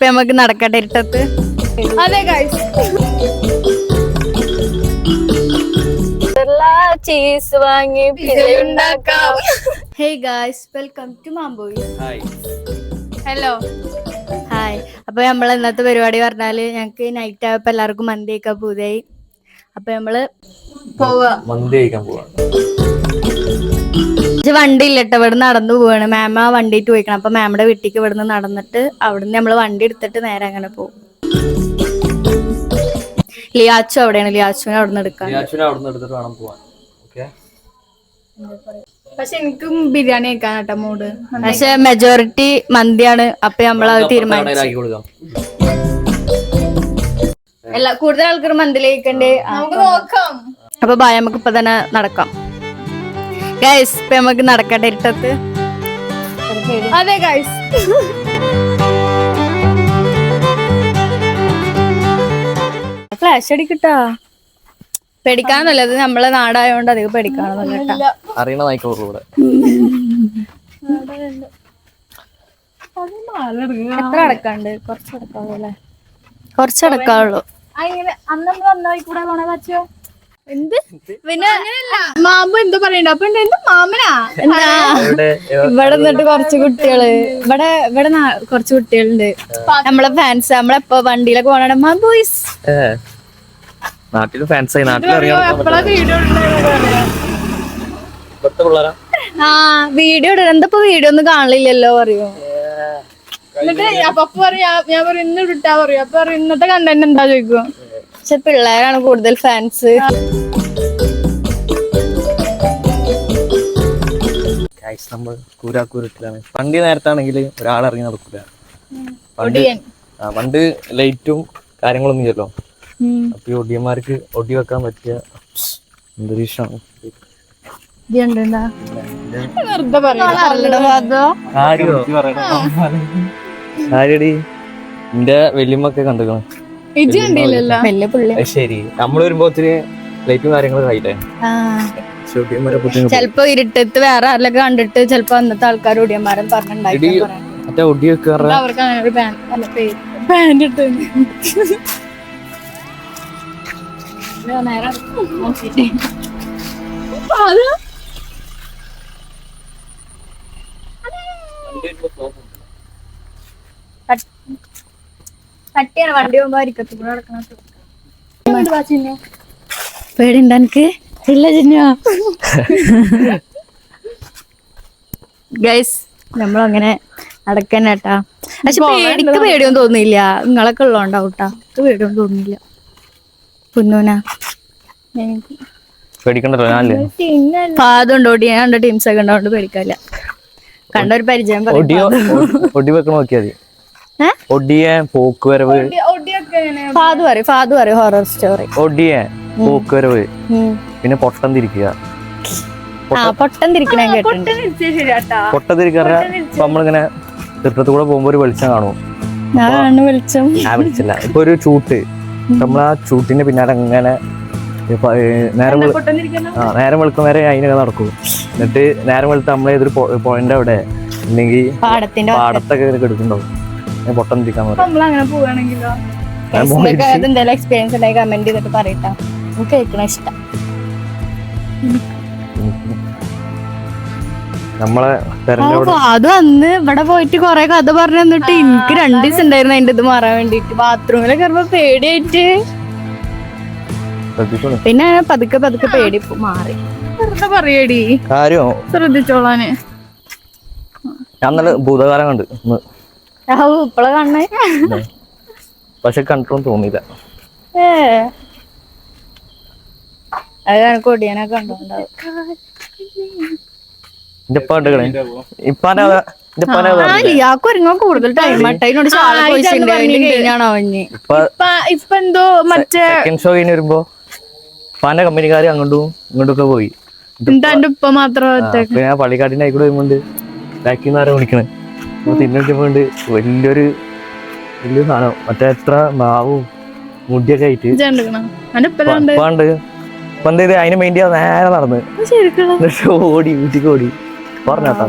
നമുക്ക് നടക്കട്ടെ ഇരുട്ടത്ത്. അതെ ഗൈസ്, ചീസ് വാങ്ങി ഉണ്ടാക്കാം. Hey guys, welcome to Mamboy. Hello, hi. അപ്പൊ നമ്മള് ഇന്നത്തെ പരിപാടി പറഞ്ഞാല് ഞങ്ങക്ക് നൈറ്റ് ആയപ്പോ എല്ലാവർക്കും മന്തി കഴിക്കാൻ പൂതിയായി. അപ്പൊ നമ്മള് മന്തി കഴിക്കാൻ പോവാ. വണ്ടി ഇല്ലട്ടോ, ഇവിടെ നടന്നു പോവാണ്. മാമ വണ്ടിയിട്ട് പോയിക്കണം. അപ്പൊ മാമയുടെ വീട്ടിലേക്ക് ഇവിടുന്ന് നടന്നിട്ട് അവിടുന്ന് നമ്മള് വണ്ടി എടുത്തിട്ട് നേരെ അങ്ങനെ പോകും. ലിയാച്ചു അവിടെയാണ്, ലിയാച്ചുവിനെ അവിടുന്ന് എടുക്കാൻ. അവിടുന്ന് എടുത്തിട്ട് വേണം പോവാൻ. പക്ഷെ എനിക്കും ബിരിയാണി കഴിക്കാൻ കേട്ടോ മൂഡ്. പക്ഷെ മെജോറിറ്റി മന്തിയാണ്. അപ്പൊ നമ്മളത് തീരുമാനിച്ചു. കൂടുതൽ ആൾക്കാർ മന്തിലേക്കണ്ടേ, നമുക്ക് നോക്കാം. അപ്പൊ ബായ് നമുക്ക് ഇപ്പൊ തന്നെ നടക്കാം. ഗൈസ്, ഇപ്പൊ നമുക്ക് നടക്കട്ടെ ഇരുട്ടത്ത്. അതെ ഗൈസ്, ഫ്ലാഷ് അടിക്കട്ടാ. പേടിക്കാനൊന്നുമല്ല, ഇത് നമ്മളെ നാടായോണ്ട് അധികം പേടിക്കാനൊന്നുമില്ല കേട്ടാ. അറിയണ നായിക്കോളൂ ഇവിടെ. എത്ര അടക്കാണ്ട്? കുറച്ചടക്കാവുള്ളൂ. കുറച്ചടക്കാവുള്ളൂ. എന്ത് പിന്നെ മാമ്പ എന്തോ പറയണ്ട. അപ്പൊ എന്ത് മാമനാ? ഇവിടെ നിന്നിട്ട് കുറച്ച് കുട്ടികള് ഇവിടെ കുറച്ച് കുട്ടികളുണ്ട്, നമ്മളെ ഫാൻസ്. നമ്മളെപ്പോ വണ്ടിയിലൊക്കെ പോകണം ബോയ്സ്. നാട്ടില് ഫാൻസായി, നാട്ടിൽ വീഡിയോ ഇടണം. എന്തപ്പോ വീഡിയോ ഒന്നും കാണില്ലല്ലോ പറയോ. എന്നിട്ട് അപ്പൊ പറയാ, ഞാൻ പറയും ഇന്ന് ഇട്ടാ പറയും. അപ്പൊ പറയും ഇന്നത്തെ കണ്ടന്റ് എന്താ ചോദിക്കും. പക്ഷെ പിള്ളേരാണ് കൂടുതൽ ഫാൻസ്. വണ്ടി നേരത്താണെങ്കിൽ ഒരാളിറങ്ങി നടക്കൂല. പണ്ട് ലൈറ്റും കാര്യങ്ങളൊന്നും ഇല്ലല്ലോ. അപ്പൊ ഈ ഒടിയന്മാർക്ക് ഒടി വെക്കാൻ പറ്റിയ അന്തരീക്ഷമാണ്. ആരെടി എന്റെ വല്യമ്മൊക്കെ കണ്ടുക്കണം. ശരി, നമ്മൾ വരുമ്പോത്തിന് ലൈറ്റും കാര്യങ്ങളും ആയില്ലേ. ചെലപ്പോ ഇരുട്ടത്ത് വേറെ ആരിലൊക്കെ കണ്ടിട്ട് ചെലപ്പോ അന്നത്തെ ആൾക്കാർ ഒടിയന്മാരൻ പറഞ്ഞിട്ടുണ്ടായി. മറ്റേ ഒടി വെക്കാറ് അവർക്ക് അങ്ങനെ ഒരു ബാൻഡ് ഇട്ട് കട്ടിയാണ് വണ്ടി പോകുമ്പോ പേടിണ്ട എനിക്ക് ഇല്ല ചിന്ന. ഗൈസ്, നമ്മളങ്ങനെ നടക്കന്നെ കേട്ടാ. പക്ഷെ പേടിക്ക് പേടിയൊന്നും തോന്നിയില്ല. നിങ്ങളൊക്കെ ഉള്ളോണ്ടാവൂട്ടാ, പേടിയൊന്നും തോന്നിയില്ല. പൊന്നൂനാ പേടിക്കണ്ടല്ലോ. പാതുണ്ടോ ഓടിയാണ്ട് ടീംസ് ഒക്കെ ഉണ്ടാവുകൊണ്ട് പേടിക്കാല്ല. കണ്ട ഒരു പരിചയം ഒടി വെക്കണ നോക്കിയാൽ ഒടിയ പോക്കുവരവ്. ഫാദു പറയും ഹൊറർ സ്റ്റോറി. ഒടിയ പോക്കുവരവ്, പിന്നെ പൊട്ടം തിരിക്കുക. പൊട്ടം തിരിക്കണ പൊട്ടം തിരിക്കാറ നമ്മളിങ്ങനെ തീർത്ഥത്തു കൂടെ പോകുമ്പോ ഒരു വെളിച്ചം കാണും. വെളിച്ചം വിളിച്ചില്ല. ഇപ്പൊ ഒരു ചൂട്ട്, നമ്മൾ ആ ചൂട്ടിന്റെ പിന്നാലെ അങ്ങനെ നേരം വെളുക്കും വരെ അതിനൊക്കെ നടക്കും. എന്നിട്ട് നേരം വെളുത്ത് നമ്മളെ ഏതൊരു പോയിന്റ് അവിടെ അല്ലെങ്കിൽ പാടത്തൊക്കെ എടുക്കുന്നുണ്ടാവും. പൊട്ടം തിരിക്കാൻ എക്സ്പീരിയൻസ് ഉണ്ടായി കമന്റ് ചെയ്തിട്ട് പറയട്ടാ. എനിക്ക് കേൾക്കണ ഇഷ്ടം. നമ്മളെ അത് അന്ന് ഇവിടെ പോയിട്ട് കൊറേ കഥ പറഞ്ഞു തന്നിട്ട് എനിക്ക് 2 ദിവസം ഉണ്ടായിരുന്നു അതിന്റെ ഇത് മാറാൻ വേണ്ടിട്ട്. ബാത്റൂമിലൊക്കെ കയറുമ്പോ പേടിയായിട്ട് പിന്നെ പതുക്കെ പേടി മാറി. വെറുതെ പറയടി, ശ്രദ്ധിച്ചോളാന്. ഞാൻ നല്ല ഭൂതകാലം കണ്ട് ഇപ്പളെ കാണണേ. പക്ഷെ കണ്ടിട്ടൊന്നും തോന്നിയില്ല. അത് കൊടിയാനൊക്കെ കണ്ടോണ്ടാവും. കൂടുതൽ ടൈം ഇപ്പൊ എന്തോ മറ്റേ ഷോ കഴിഞ്ഞ് വരുമ്പോ പല കമ്പനിക്കാര് അങ്ങോട്ടും ഇങ്ങോട്ടൊക്കെ പോയി. എന്റെ ഉപ്പ മാത്രം ഞാൻ പള്ളിക്കാട്ടിന്റെ ആയിക്കൂടെ വരുമ്പോണ്ട് ബാക്കിന്ന് ആരാ വിളിക്കണേ. തിന്നോണ്ട് വലിയൊരു സാധനം, മറ്റേ എത്ര നാവും മുടിയൊക്കെ ആയിട്ട് പണ്ട് ഇത് അതിന് വേണ്ടി നേരെ നടന്ന് ഓടി വീട്ടിക്ക് ഓടി പറഞ്ഞാട്ടാ.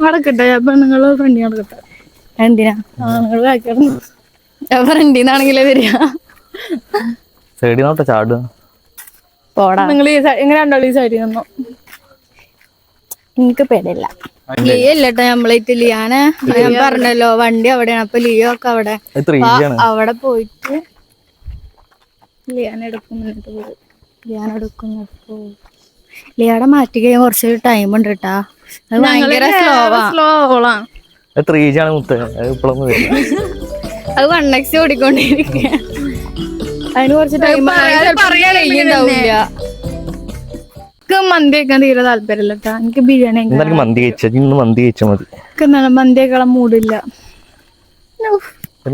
നടക്കട്ടെ പെണ്ണുങ്ങള് ഫ്രണ്ടി നടക്കട്ടെ. എന്തിനാ ആണുങ്ങൾ ബാക്കിയാണ്. ഫ്രണ്ടിന്നാണെങ്കിലേ വരിക. സൈഡിൽ നോട്ടെ ചാടുക. പോടാ, നിങ്ങൾ എങ്ങനെ രണ്ടാളും ഈ സൈഡിൽ നിന്നോ? എനിക്ക് പേടില്ല. ലിയോ ഇല്ലട്ടോ നമ്മളേറ്റ്. ലിയാനെ ഞാൻ പറഞ്ഞല്ലോ വണ്ടി അവിടെയാണ്. അപ്പൊ ലിയോ ഒക്കെ അവിടെ. അവിടെ പോയിട്ട് ലിയാനെടുക്കുന്നപ്പോ ലിയാടെ മാറ്റി കഴിയാൻ കുറച്ച് ടൈം ഉണ്ട് കേട്ടാ. അത് ഭയങ്കര സ്ലോവാ. 3G ആണ് മുത്ത. ഇപ്പോഴൊന്നും വരില്ല. അത് 1x ഓടിക്കൊണ്ടിരിക്കുക. അതിന് കുറച്ച് ടൈം കഴിഞ്ഞിണ്ടാവില്ല. എനിക്ക് മന്തി കഴിക്കാൻ തീരെ താല്പര്യമില്ല കേട്ടാ. എനിക്ക് ബിരിയാണി മന്തി കഴിച്ചാൽ ഇന്ന് മന്തി കഴിച്ചാൽ മതി. മന്തി കഴിക്കാൻ മൂടില്ല.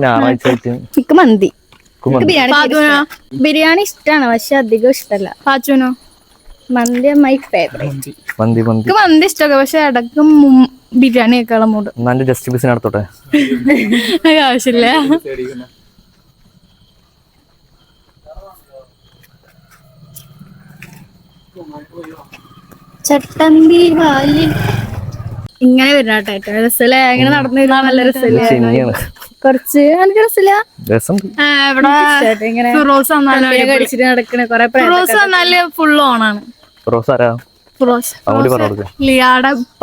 ഞായറാഴ്ച ആയിട്ട് എനിക്ക് മന്തി. ബിരിയാണി ഇഷ്ടമാണ് പക്ഷെ അധികം ഇഷ്ടല്ല. പാച്ചുനോ? മന്തി മൈ ഫേവറേറ്റ്. മന്തി എനിക്ക് മന്തി ഇഷ്ടമൊക്കെ പക്ഷെ ഇടക്ക് ബിരിയാണി കഴിക്കാനുള്ള മൂഡ്. ജസ്റ്റ് ബിസിന് നടത്തോട്ടെ. ആവശ്യമില്ല. ചട്ടമ്പി വാലി ഇങ്ങനെ വരുന്നേട്ടോ. രസല്ലേ ഇങ്ങനെ നടന്നു വരുന്ന നല്ല രസല്ലേ. കുറച്ച് എനിക്ക് രസമില്ല. ഇങ്ങനെ കടിച്ചിട്ട് നടക്കണ കൊറേ ഫുൾ ഓണാണ്. ലിയാടെ ഉപ്പ.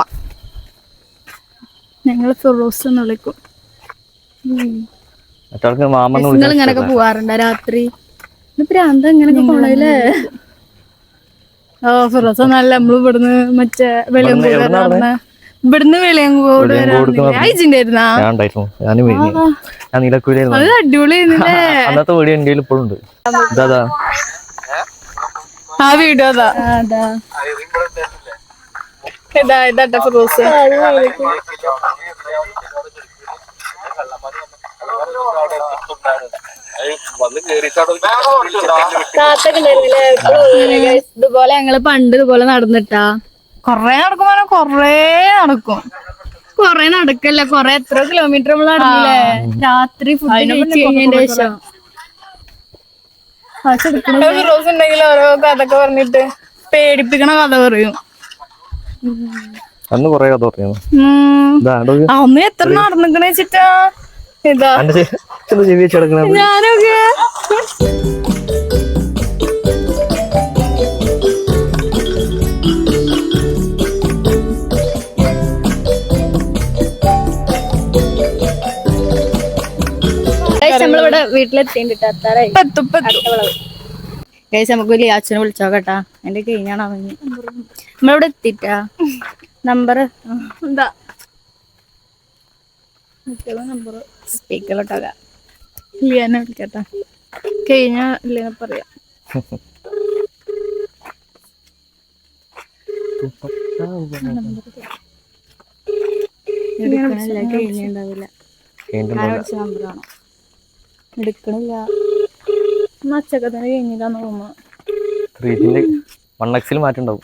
ഞങ്ങള് ഫിറോസ് എന്ന് വിളിക്കും. നിങ്ങൾ ഇങ്ങനൊക്കെ പോവാറുണ്ടോ രാത്രി? പ്രാന്ത ഇങ്ങനൊക്കെ പോണല്ലേ? ഓ ഫിറോസ് നല്ല നമ്മള് ഇവിടുന്ന് മറ്റേ വെളിയങ്കോട് ഇവിടുന്ന് വെളിയങ്കോട് അയച്ചിന്റെ അത് അടിപൊളിയായിരുന്നില്ലേ? അന്നത്തെ വീഡിയോ എൻ്റെ ഇപ്പോഴും ഉണ്ട്. ആ വീഡിയോ അതാ ഇതാ ഫിറോസ്. ഇതുപോലെ ഞങ്ങള് പണ്ട് ഇതുപോലെ നടന്നിട്ടാ. കൊറേ നടക്കല്ല കൊറേ എത്ര കിലോമീറ്റർ നമ്മൾ നടന്നില്ലേ രാത്രി ഫുഡ് കഴിഞ്ഞതിന്റെ ശേഷം. ഫിറോസ് ഉണ്ടെങ്കിൽ ഓരോ കഥയൊക്കെ പറഞ്ഞിട്ട് പേടിപ്പിക്കണ കഥ പറയും. അന്ന് കൊറേ കഥ പറഞ്ഞു. അന്ന് എത്ര നടന്നിക്കണ വെച്ചിട്ടാ. ഇതാ ഞാനൊക്കെ നമ്മളിവിടെ വീട്ടിലെത്തിണ്ടിട്ട് അത്താറായി. നമുക്ക് ലിയാച്ചനെ വിളിച്ചോക്കട്ടാ. എന്റെ കഴിഞ്ഞാണോ നമ്മളിവിടെ എത്തിട്ടാ. നമ്പർ എന്താ സ്പീക്കറിലോട്ടാ. ലിയാനെ വിളിക്കട്ടാ. കഴിഞ്ഞ ഇല്ലേ പറയാം. എടുക്കണില്ല കഴിഞ്ഞുണ്ടാവില്ല. നമ്പറാണോ എടുക്കണില്ല. മച്ചൊക്കെ തന്നെ കഴിഞ്ഞില്ലാന്ന് തോന്നുന്നു. മാറ്റുണ്ടാവും.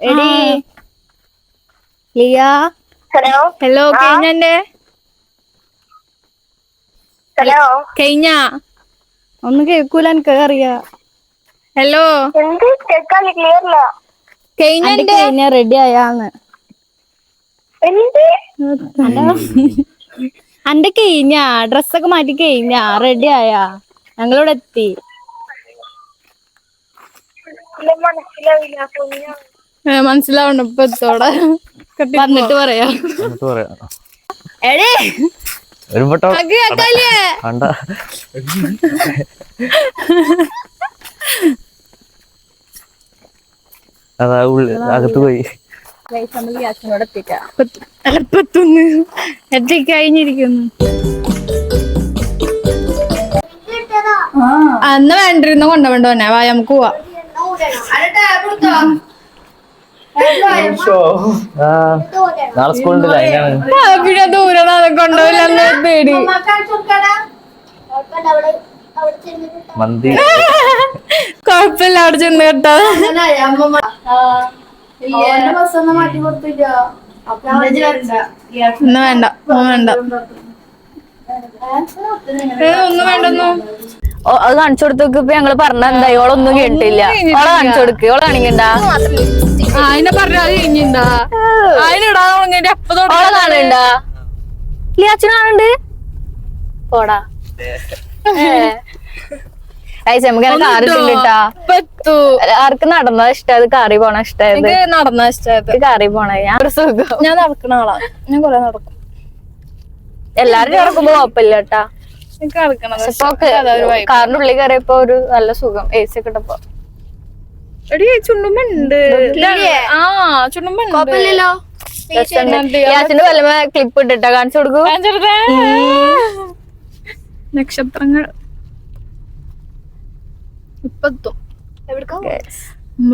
എടി ലിയ. ഹലോ കഴിഞ്ഞ കഴിഞ്ഞ ഒന്നും കേൾക്കൂല. എനിക്ക് അറിയാ. ഹലോ കഴിഞ്ഞ റെഡി ആയാന്ന്. അന്റെ കഴിഞ്ഞ ഡ്രസ്സൊക്കെ മാറ്റി കഴിഞ്ഞ റെഡി ആയാ. ഞങ്ങളിവിടെ എത്തി. മനസ്സിലാവണ്ട ഇപ്പൊ എത്തോടെ വന്നിട്ട് പറയാ. എടേ അകത്ത് പോയി എത്തിക്കഴിഞ്ഞിരിക്കുന്നു. അന്ന് വേണ്ടിരുന്ന കൊണ്ടുപോണ്ടോന്നെ വാ നമുക്ക് പോവാ. നാളെ സ്കൂളുണ്ടല്ലോ അതിനാണ്. പിന്നെ ദൂരം കൊണ്ടുപോയില്ലെന്ന് പേടി. മന്തി കൊഴപ്പില്ല അവിടെ ചെന്ന് കേട്ടോ. ഒന്നും വേണ്ട ഒന്നും വേണ്ടെന്നു അത് കാണിച്ചു കൊടുത്തു. ഇപ്പൊ ഞങ്ങള് പറഞ്ഞ എന്തായി, ഓളൊന്നും കേട്ടില്ല. ഓളെ കാണിച്ചു കൊടുക്ക്, ഓളെ കാണിക്കണ്ട. അതിനെ പറഞ്ഞാൽ കഴിഞ്ഞിണ്ടാ അതിനിടാതെ ഓളെ കാണുന്നുണ്ടാ? ലിയാച്ചന് കാണുന്നുണ്ട്. പോടാ നമുക്ക് കാറിട്ടിട്ടാ. ആർക്ക് നടന്നതാ ഇഷ്ടമായത്, കാറി പോണ ഇഷ്ടമായത്? നടന്ന ഇഷ്ടമായത് കാറി പോണേ. ഞാൻ ഒരു സുഖം. ഞാൻ നടക്കണ ആളാ, ഞാൻ കൊറേ നടക്കും. എല്ലാരും നടക്കുമ്പോ കുഴപ്പമില്ല കേട്ടാ. എനിക്ക് നടക്കണം. കാറിന്റെ ഉള്ളിൽ കയറിയപ്പോ ഒരു നല്ല സുഖം, എ സി ഒക്കെ ഇട്ടപ്പോ. എടി ചുണ്ടുമ്പുണ്ട്. ആ ചുണ്ടുമ്പുണ്ട്. യാസിന്റെ വല്ല ക്ലിപ്പ് ഇട്ടിട്ടാ കാണിച്ചു കൊടുക്കൂ. നക്ഷത്രങ്ങൾ ഇപ്പത്തും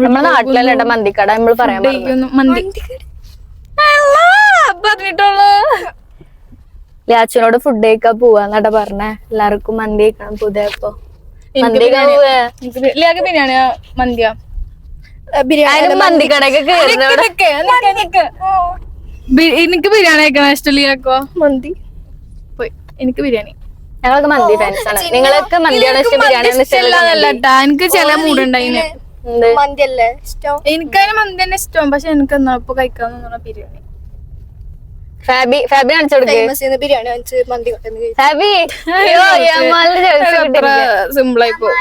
നമ്മളെ നാട്ടിലല്ല മന്തിക്കട നമ്മള് പറയാൻ മന്തി പറഞ്ഞിട്ടുള്ളൂ. യാച്ചനോട് ഫുഡ് കഴിക്കാൻ പോവാന്നാട്ടാ പറഞ്ഞേ. എല്ലാവർക്കും മന്തി കഴിക്കണം പുതിയപ്പോ. മന്തി ബിരിയാണിയാ മന്തിയാ? മന്തി കടയൊക്കെ എനിക്ക് ബിരിയാണി കഴിക്കണ ഇഷ്ടമില്ലാക്കോ. മന്തി പോയി. എനിക്ക് ബിരിയാണി. ഞങ്ങളൊക്കെ മന്തി ഫാൻസ് ആണ്. നിങ്ങൾക്ക് മന്തിയാണോ ഇഷ്ടം, ബിരിയാണിയാണോ ഇഷ്ടമല്ലാട്ടാ. എനിക്ക് ചില മൂടുണ്ടായിന്. എനിക്കതിന് മന്തി തന്നെ ഇഷ്ടം. പക്ഷെ എനിക്ക് എന്നാ ഇപ്പൊ കഴിക്കാന്ന് ബിരിയാണി. ഫാബി കാണിച്ചു കൊടുക്കേ. ബിരിയാണി മന്തി സിമ്പിൾ ആയി പോകും.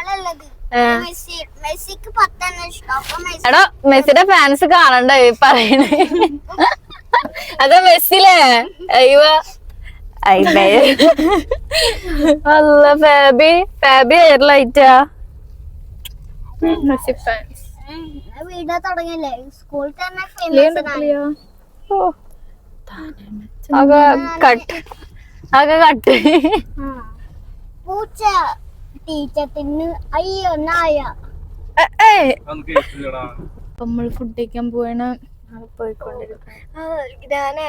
എടാ മെസ്സിയുടെ ഫാൻസ് കാണണ്ട പറയണേ. അതാ മെസ്സിലേ. അയ്യോ അല്ല ഫാബി എയർലൈറ്റാ. മെസ്സി ഫാൻസ് പൂച്ച ടീച്ചറിന് അയ്യോ നായ. നമ്മള് ഫുഡ് കഴിക്കാൻ പോവാണ്. ഞാന്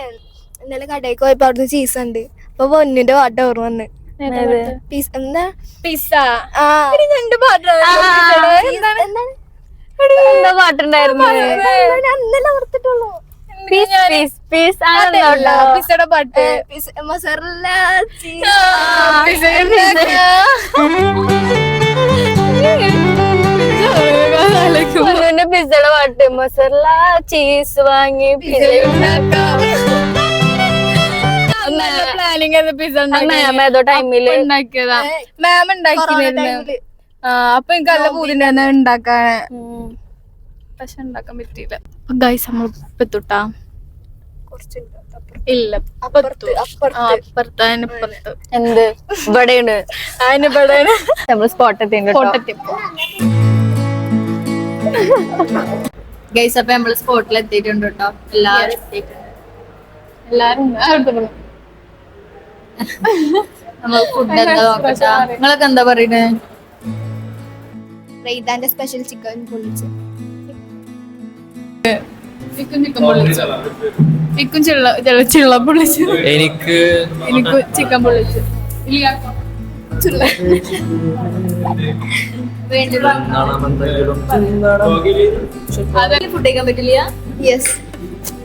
ഇന്നലെ കടയിൽ പോയപ്പോ അവിടുന്ന് ചീസ് ഉണ്ട്. അപ്പൊ പൊന്നിന്റെ പാട്ട് ഓർമ്മ വന്ന്. എന്താ പിസ്സ. എന്താ പാട്ടുണ്ടായിരുന്നു? ഇന്നലെ ഓർത്തിട്ടുള്ളൂ. പിസ്സയുടെ പാട്ട്. പിസ്സയുടെ പാട്ട്. മസാല ചീസ് വാങ്ങി പ്ലാനിങ് പിസ്സ ഏതോ ടൈമില് ഉണ്ടാക്കിയതാ. മാം ഉണ്ടാക്കിയിരുന്നു. അപ്പൊ എനിക്ക് നല്ല പൂതിണ്ടായിരുന്നു ഉണ്ടാക്കാൻ. പക്ഷെ ഉണ്ടാക്കാൻ പറ്റിയില്ല. ഗൈസ് നമ്മൾ പെത്തുട്ടാ. ഇല്ല അപ്പുറത്ത് എന്ത് ഇവിടെയാണ്. അതിനിവിടെയാണ് നമ്മൾ സ്പോട്ടെത്തി. ഗൈസ് അപ്പൊ നമ്മള് സ്പോട്ടിൽ എത്തിയിട്ടുണ്ട് കേട്ടോ. എല്ലാരും നമ്മൾ ഫുഡ് എന്താ നോക്കട്ടാ. നിങ്ങളൊക്കെ എന്താ പറയുന്നേ? റെയ്താന്റെ സ്പെഷ്യൽ ചിക്കൻ പൊള്ളിച്ച്. ചിള്ള പൊള്ളിച്ച്. എനിക്ക് ചിക്കൻ പൊള്ളിച്ച്. ഫുഡ് കഴിക്കാൻ പറ്റില്ല. യെസ്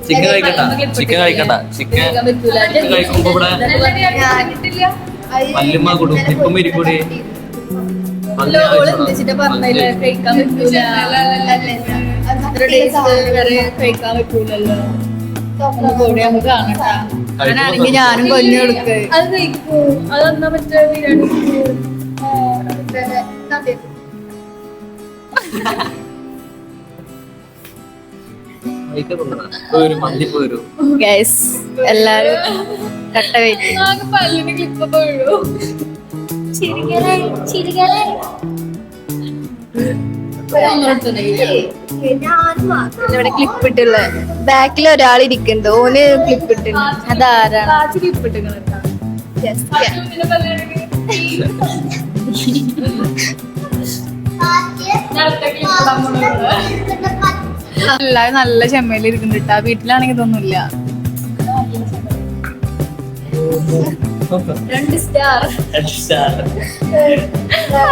ചിക്കൻ കഴിക്കണ്ട. ചിക്കൻ കഴിക്കുമ്പോ ഇവിടെ വല്യമ്മ കൊടുക്കും. ഇപ്പം ഇരിക്കൂടി പറഞ്ഞില്ലേ കഴിക്കാൻ പറ്റൂല. കഴിക്കാൻ പറ്റൂലല്ലോ. നമുക്ക് കാണട്ടാ. അങ്ങനാണെങ്കി ഞാനും കൊഞ്ഞു കൊടുക്ക്. അത് കഴിക്കൂ. അതെന്നാ മറ്റേ ബിരിയാണി. ഒരു മന്തി പോരും. ഗൈസ് എല്ലാരും കട്ട വെയിറ്റ്. പല്ലിന് ക്ലിപ്പൊക്കെ വീഴൂ. ഇവിടെ ക്ലിപ്പ് ഇട്ടുള്ള ബാക്കിൽ ഒരാൾ ഇരിക്കുന്നുണ്ട്. ഓന് ക്ലിപ്പ് ഇട്ടുണ്ട്. അതാരാണ്? ക്ലിപ്പ് ഇട്ടിങ്ങനെ എല്ലാരും നല്ല ചെമ്മയിൽ ഇരിക്കുന്നുണ്ട്. വീട്ടിലാണെങ്കിൽ ഇതൊന്നുമില്ല. 2 സ്റ്റാർ.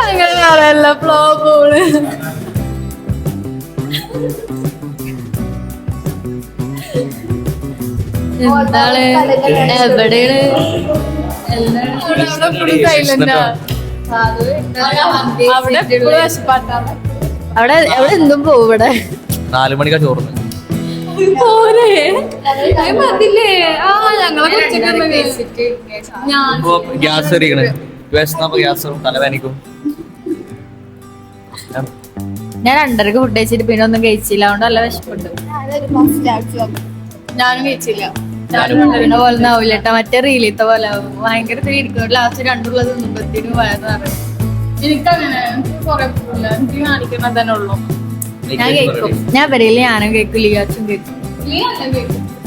അങ്ങനെ പറയല്ല. ഫ്ലോപ്പോള് എന്താണ് എവിടെയാണ്? ഫുൾ സൈലന്റാ. അവിടെ എപ്പോഴും വിശപ്പാട്ടാണ്. അവിടെ എന്തും പോവും ഇവിടെ. 4 മണിക്കാ ചോറുന്ന്. പോരെ മതില്ലേ? ആ ഞങ്ങളെ ഞാൻ ഇപ്പൊ ഗ്യാസ് എറിയണേ. വിശന്നപ്പോ ഗ്യാസ് തലവേനിക്കും. ഞാൻ 2:30 ഫുഡ് കഴിച്ചിട്ട് പിന്നെ ഒന്നും കഴിച്ചില്ല, അതുകൊണ്ട് നല്ല വിശപ്പുണ്ട്. ഞാനും കഴിച്ചില്ല. പിന്നെ പോലെ ആവില്ല കേട്ടോ, മറ്റേ റീലിത്തെ പോലെ ആവും. ഭയങ്കര ഇരിക്കും. ലാസ്റ്റ് 2 തിന്നുമ്പത്തേനും വയറ് നിറയും. എനിക്കങ്ങനെ എനിക്ക് കുറെ പോകില്ല. എനിക്ക് കാണിക്കുന്നത് തന്നെ ഉള്ളു. ഞാൻ കേൾക്കും. ഞാൻ പറയില്ല, ഞാനും കേൾക്കും, ലിയാച്ചും കേൾക്കും.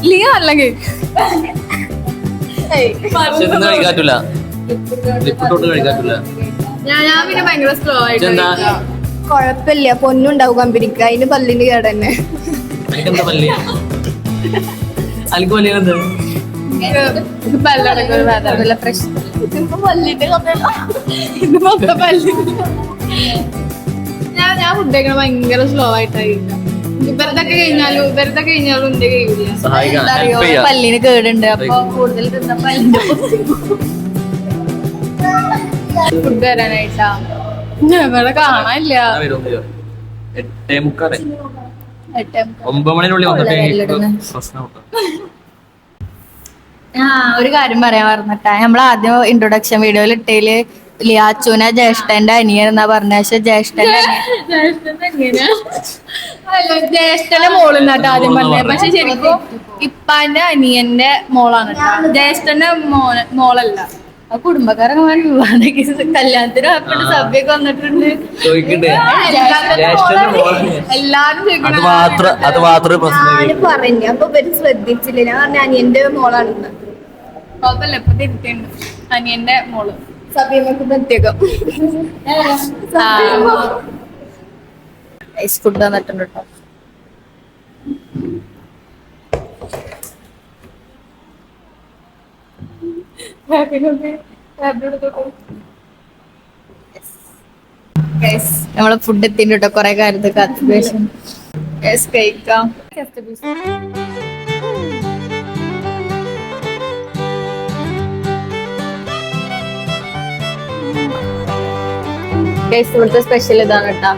ലിയ അല്ല കേക്ക് ഇതൊന്നും കഴിക്കാറ്റില്ല. ലിപ്പിട്ടോട്ട് കഴിക്കാറ്റില്ല. ഞാൻ പിന്നെ ഭയങ്കര സ്ലോ ആയിട്ട് ഇതെന്താ? കൊഴപ്പില്ല, പൊന്നുണ്ടാവും കമ്പനിക്ക്, അതിന് പല്ലിന്റെ കേട് തന്നെ. എനിക്കെന്താ പല്ല്? അനക്ക് പല്ല് എന്താ? പല്ലടക്കം ഒരു വേദന പ്രശ്നം. ഇതിപ്പോ പല്ലിന്റെ കഥയല്ല. ഇത് മൊത്തം പല്ല്. ഞാൻ ഫുഡ് കഴിക്കണ ഭയങ്കര സ്ലോ ആയിട്ടായിരിക്കും. ഇവരതൊക്കെ കഴിഞ്ഞാലും എന്റെ കഴിയില്ല. സഹായിക്കാം. എന്താ ഹെൽപ്പ് അറിയോ, ചെയ്യാം. പല്ലിന് കേടുണ്ട്, അപ്പൊ കൂടുതൽ തിന്ന പല്ലിന്റെ ഫുഡ് തരാനായിട്ടാ ഞങ്ങളെ കാണാനില്ല. ഞാൻ വരും, വരും. 8:45. 8. 9 മണിനുള്ളിൽ വന്നിട്ട് പ്രശ്നം. ഒരു കാര്യം പറയാൻ പറഞ്ഞിട്ടാ, നമ്മൾ ആദ്യം ഇൻട്രൊഡക്ഷൻ വീഡിയോയിൽ ഇട്ടേല് ലിയാച്ചുനെ ജ്യേഷ്ഠന്റെ അനിയൻ എന്നാ പറഞ്ഞ, പക്ഷെ ജ്യേഷ്ഠന്റെ ജ്യേഷ്ഠന്റെ മോളെന്നാട്ടോ ആദ്യം പറഞ്ഞത്. പക്ഷെ ശരിക്കും ഇപ്പാന്റെ അനിയന്റെ മോളാണ് കേട്ടോ, ജ്യേഷ്ഠന്റെ മോളല്ല. ആ കുടുംബക്കാരൊക്കെ കല്യാണത്തിന് പോയപ്പോഴും സഭയൊക്കെ വന്നിട്ടുണ്ട്. ചോദിക്കണ്ടേ? എല്ലാരും ചോദിക്കണ അത് മാത്രമേ പ്രശ്നം. ഞാന് പറഞ്ഞു, അപ്പൊ ഇവര് ശ്രദ്ധിച്ചില്ല. ഞാൻ പറഞ്ഞ അനിയന്റെ മോളാണെന്ന്. കുഴപ്പമില്ല, ഇപ്പൊ തിരുത്തുണ്ട്. അനിയന്റെ മോള് സഭയമൊക്കെ പ്രത്യേകം. ഫുഡ് വന്നിട്ടുണ്ട് കേട്ടോ. നമ്മളെ ഫുഡ് എത്തിണ്ട് കേട്ടോ, കൊറേ കാര്യത്തിൽ കാത്തുപേശം കഴിക്കാം. ഇവിടുത്തെ സ്പെഷ്യൽ ഇതാണ് കേട്ടോ.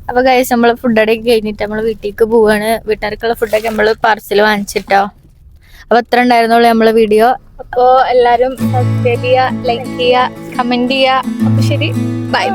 അപ്പൊ ഗൈസ്, നമ്മള് ഫുഡൊക്കെ കഴിഞ്ഞിട്ട് നമ്മള് വീട്ടിലേക്ക് പോവാണ്. വീട്ടുകാർക്കുള്ള ഫുഡൊക്കെ നമ്മള് പാർസൽ വാങ്ങിച്ചിട്ടോ. അപ്പൊ അത്ര ഉണ്ടായിരുന്നുള്ളൂ നമ്മളെ വീഡിയോ. അപ്പോ എല്ലാരും സബ്സ്ക്രൈബ് ചെയ്യുക, ലൈക്ക് ചെയ്യുക, കമന്റ് ചെയ്യുക. അപ്പൊ ശരി, ബൈ.